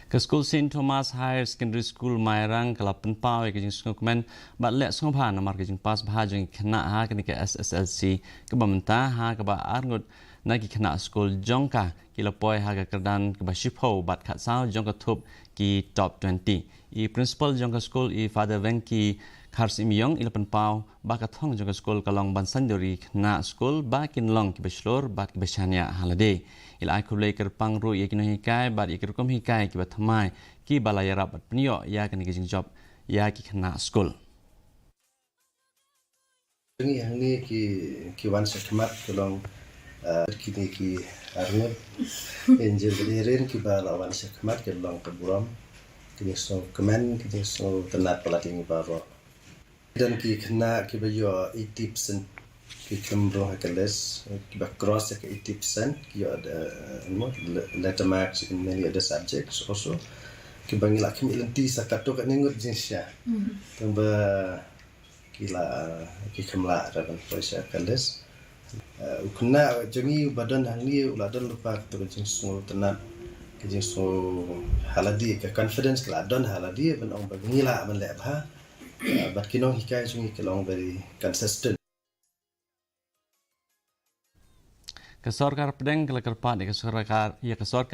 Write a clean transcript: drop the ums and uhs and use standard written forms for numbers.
Ke Skul St. Thomas Higher Secondary School Mairang kalapan pau ke jing komen bat lek songpa namar ke jing pas bah jing Khynnah ha ke Sslc ke bamenta ha ke ba arngut nagi Khynnah Skul Jong ka kilapoi ha ke kerdan ke ba shipo bat khat sao Jong ka thup ki top 20 I principal Jong ka Skul I Father Venki KHASI Myong ilapan pau ba ka thong Jong ka Skul kalong bansan dori Khynnah Skul ba kinlong ki bachelor bat ki bashania halade ila aku leker pangru ya kino hikai bat ikir kom hikai ki batmai ki balaya rapat penio ya kan ki Jingjop ya ki Khynnah Skul Ini yang ni ki wan sekmat tolong kini ki arnut enjil beririn ki bala wan sekmat ki long keburam kini so kemen kini so tenat pelating baro dan ki Khynnah ki bayo 80% ki kembro hakeles ki ba cross ke 80% ki ada letter marks in many other subjects also ki bangila ki ilenti sakato ka ningut jinsya tamba kila ki kemla dalam proses hakeles ukna jangi badan hangni uladan lupa to jinsu tenat ki jinsu haladi ke confidence keladon haladi ben ong bangila men lebha but kinong hikai jungi kelong very consistent ke sorkar pedeng ke kerpat ke sorkar ya ke sorkar